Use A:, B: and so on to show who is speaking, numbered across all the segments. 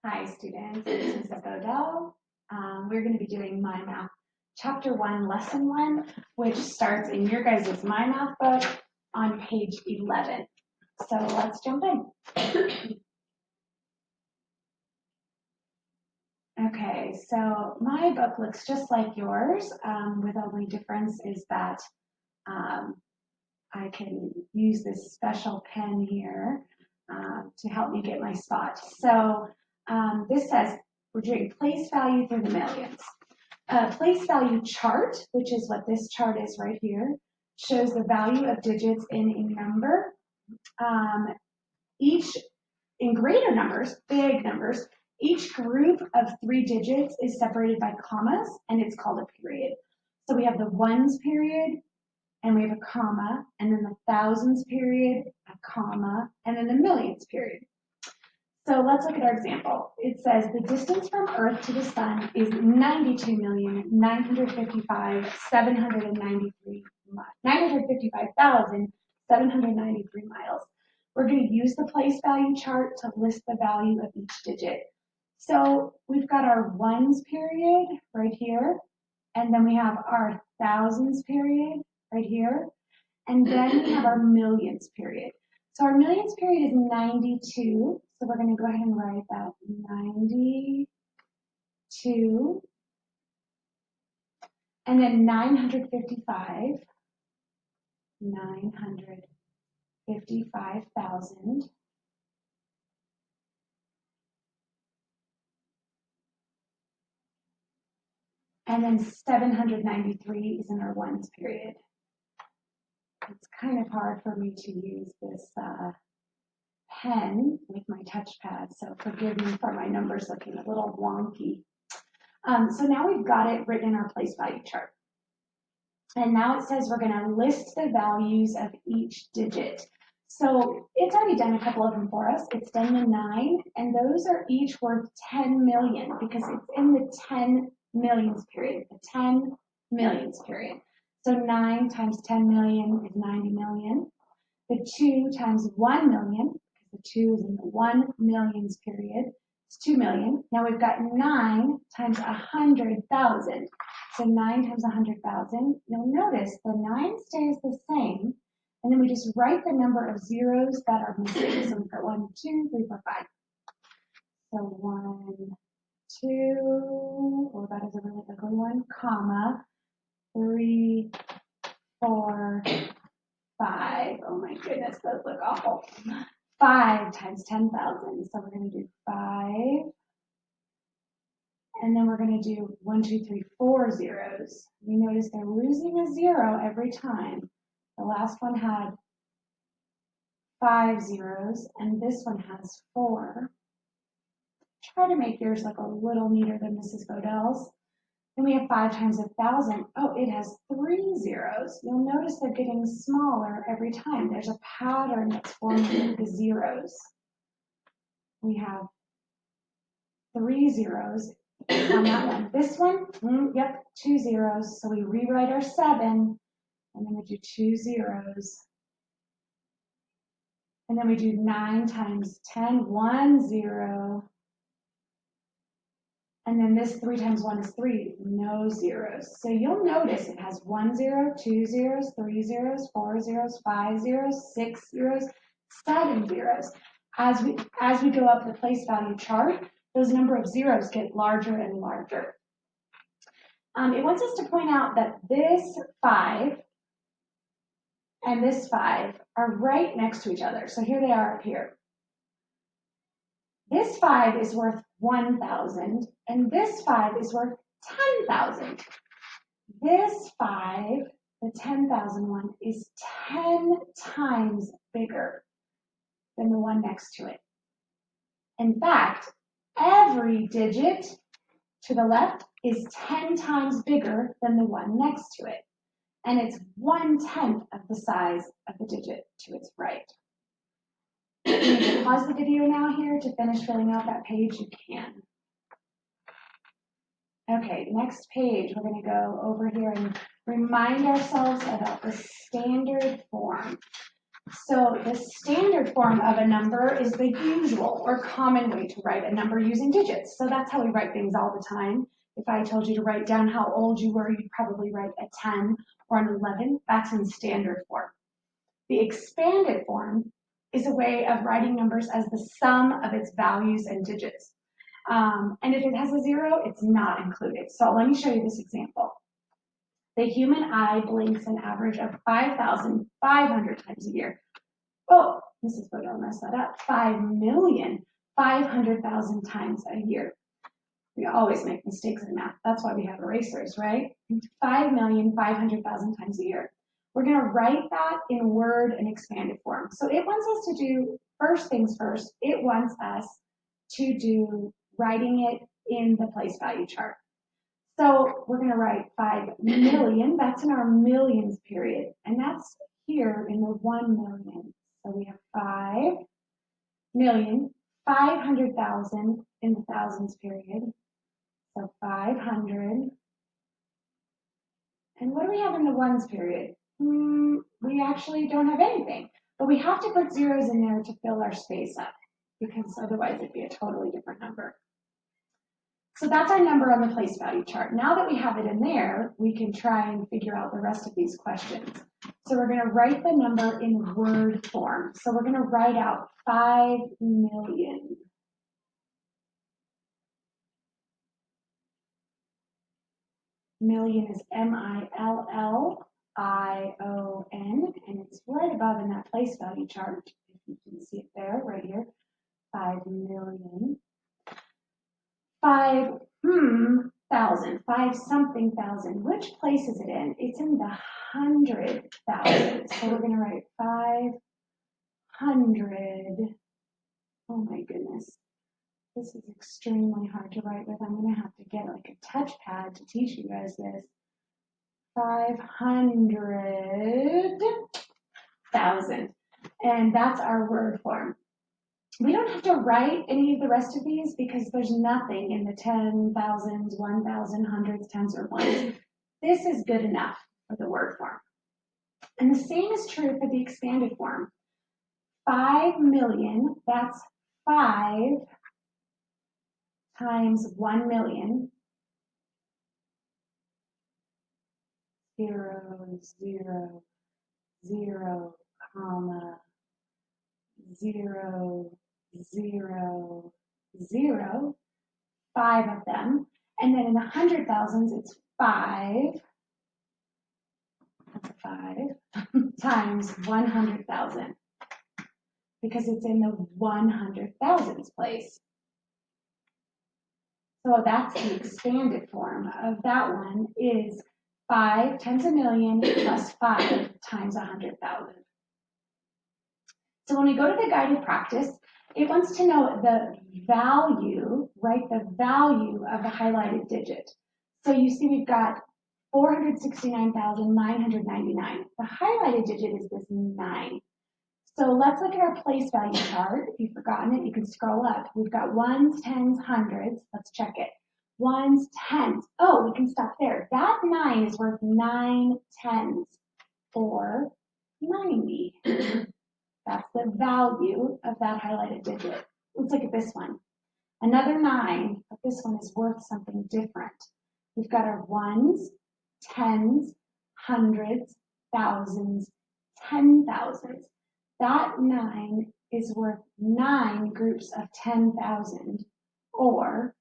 A: Hi students, this is Mrs. Odell. We're going to be doing MyMath Chapter 1, Lesson 1, which starts in your guys' MyMath book on page 11. So let's jump in. Okay, so my book looks just like yours, with only difference is that I can use this special pen here to help me get my spot. So this says we're doing place value through the millions. Place value chart, which is what this chart is right here, shows the value of digits in a number. Each in greater numbers, big numbers, each group of 3 digits is separated by commas, and it's called a period. So we have the ones period, and we have a comma, and then the thousands period, a comma, and then the millions period. So let's look at our example. It says the distance from Earth to the Sun is 952,793 miles. We're going to use the place value chart to list the value of each digit. So we've got our ones period right here, and then we have our thousands period right here, and then we have our millions period. So our millions period is 92. So we're going to go ahead and write that 92. And then 955,000. And then 793 is in our ones period. It's kind of hard for me to use this pen with my touchpad, so forgive me for my numbers looking a little wonky. So now we've got it written in our place value chart. And now it says we're going to list the values of each digit. So it's already done a couple of them for us. It's done the 9, and those are each worth 10 million because it's in the 10 millions period, the 10 millions period. So 9 times 10 million is 90 million. The 2 times 1 million, because the 2 is in the 1 millions period, it's 2 million. Now we've got 9 times 100,000. So 9 times 100,000. You'll notice the 9 stays the same, and then we just write the number of zeros that are missing. So we've got 1, 2, 3, 4, 5. So 1, 2, well, that is a really ugly one, comma, 3, 4, 5. Oh my goodness, those look awful. 5 times 10,000. So we're going to do 5. And then we're going to do 1, 2, 3, 4 zeros. You notice they're losing a 0 every time. The last one had 5 zeros, and this one has 4. Try to make yours look a little neater than Mrs. Godell's. Then we have 5 times 1,000. Oh, it has 3 zeros. You'll notice they're getting smaller every time. There's a pattern that's forming the zeros. We have 3 zeros on that one. This one, yep, 2 zeros. So we rewrite our 7, and then we do 2 zeros. And then we do 9 times 10, 1 0. And then this 3 times 1 is 3, no zeros. So you'll notice it has 1 0, 2 zeros, 3 zeros, 4 zeros, 5 zeros, 6 zeros, 7 zeros. As we go up the place value chart, those number of zeros get larger and larger. It wants us to point out that this 5 and this 5 are right next to each other. So here they are up here. This 5 is worth 1,000, and this 5 is worth 10,000. This 5, the 10,000 one, is 10 times bigger than the one next to it. In fact, every digit to the left is 10 times bigger than the one next to it. And it's 1/10 of the size of the digit to its right. If you need to pause the video now here to finish filling out that page, you can. Okay, next page, we're going to go over here and remind ourselves about the standard form. So the standard form of a number is the usual or common way to write a number using digits. So that's how we write things all the time. If I told you to write down how old you were, you'd probably write a 10 or an 11. That's in standard form. The expanded form is a way of writing numbers as the sum of its values and digits. And if it has a 0, it's not included. So let me show you this example. The human eye blinks an average of 5,500 times a year. Oh, Mrs. Bodo messed that up. 5,500,000 times a year. We always make mistakes in math. That's why we have erasers, right? 5,500,000 times a year. We're going to write that in word and expanded form. So it wants us to do first things first. It wants us to do writing it in the place value chart. So we're going to write 5 million. That's in our millions period. And that's here in the 1 million. So we have 5,500,000 in the thousands period. So 500. And what do we have in the ones period? We actually don't have anything. But we have to put zeros in there to fill our space up, because otherwise it'd be a totally different number. So that's our number on the place value chart. Now that we have it in there, we can try and figure out the rest of these questions. So we're going to write the number in word form. So we're going to write out 5 million. Million is M-I-L-L-I-O-N, and it's right above in that place value chart. If you can see it there, right here, 5 million. 5,000, 5 something thousand. Which place is it in? It's in the 100,000. So we're going to write 500. Oh my goodness. This is extremely hard to write with. I'm going to have to get like a touchpad to teach you guys this. 500,000. And that's our word form. We don't have to write any of the rest of these because there's nothing in the 10,000s, 1,000, hundreds, tens, or ones. This is good enough for the word form. And the same is true for the expanded form. 5 million, that's 5 times 1 million. 0, 0, 0, comma, 0, 0, 0, 5 of them. And then in the 100,000s, it's 5, that's 5, times 100,000, because it's in the 100,000s place. So that's the expanded form of that one is 5 times a million plus 5 times 100,000. So when we go to the guided practice, it wants to know the value, right? The value of the highlighted digit. So you see we've got 469,999. The highlighted digit is this 9. So let's look at our place value chart. If you've forgotten it, you can scroll up. We've got ones, tens, hundreds. Let's check it. Ones, tens. Oh, we can stop there. That 9 is worth 9 tens, or 90. That's the value of that highlighted digit. Let's look at this one. Another 9, but this one is worth something different. We've got our ones, tens, hundreds, thousands, 10,000s. That 9 is worth 9 groups of 10,000, or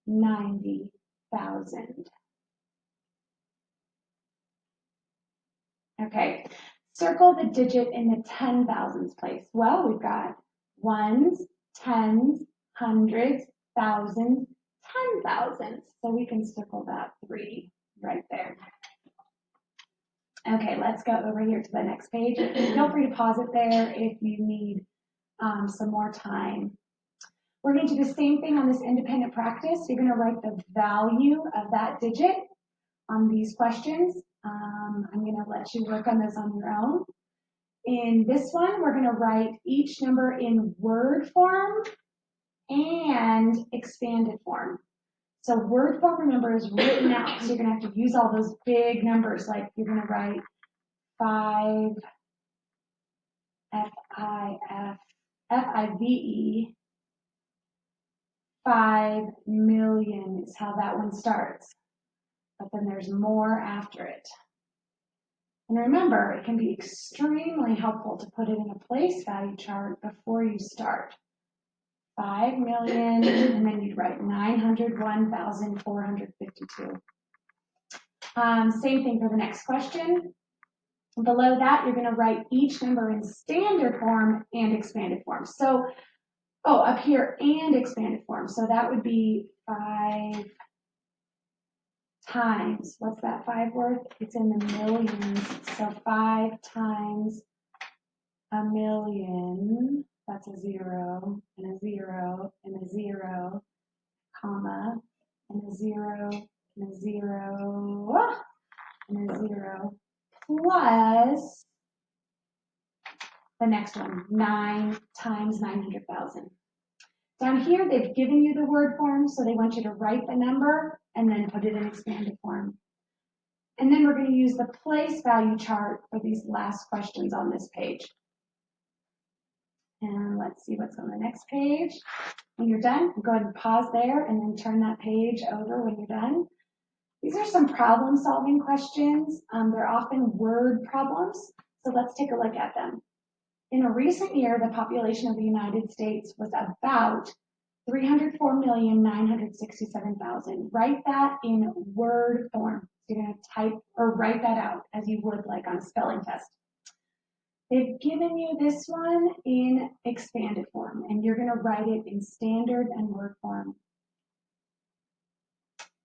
A: 90,000. Okay, circle the digit in the 10,000s place. Well, we've got ones, tens, hundreds, thousands, 10,000s. So we can circle that 3 right there. Okay, let's go over here to the next page. Feel free to pause it there if you need some more time. We're going to do the same thing on this independent practice. You're going to write the value of that digit on these questions. I'm going to let you work on those on your own. In this one, we're going to write each number in word form and expanded form. So word form, remember, is written out. So you're going to have to use all those big numbers. Like you're going to write 5 F-I-V-E, 5 million is how that one starts. But then there's more after it. And remember, it can be extremely helpful to put it in a place value chart before you start. 5 million, and then you'd write 901,452. Same thing for the next question. Below that, you're going to write each number in standard form and expanded form. So, up here, and expanded form. So that would be 5 times, what's that 5 worth? It's in the millions. So 5 times a million, that's a 0, and a 0, and a 0, comma, and a 0, and a 0, and a 0, plus the next one, 9 times 900,000. Down here, they've given you the word form, so they want you to write the number and then put it in expanded form. And then we're going to use the place value chart for these last questions on this page. And let's see what's on the next page. When you're done, go ahead and pause there and then turn that page over when you're done. These are some problem-solving questions. They're often word problems, so let's take a look at them. In a recent year, the population of the United States was about 304,967,000. Write that in word form. You're going to type or write that out as you would like on a spelling test. They've given you this one in expanded form, and you're going to write it in standard and word form.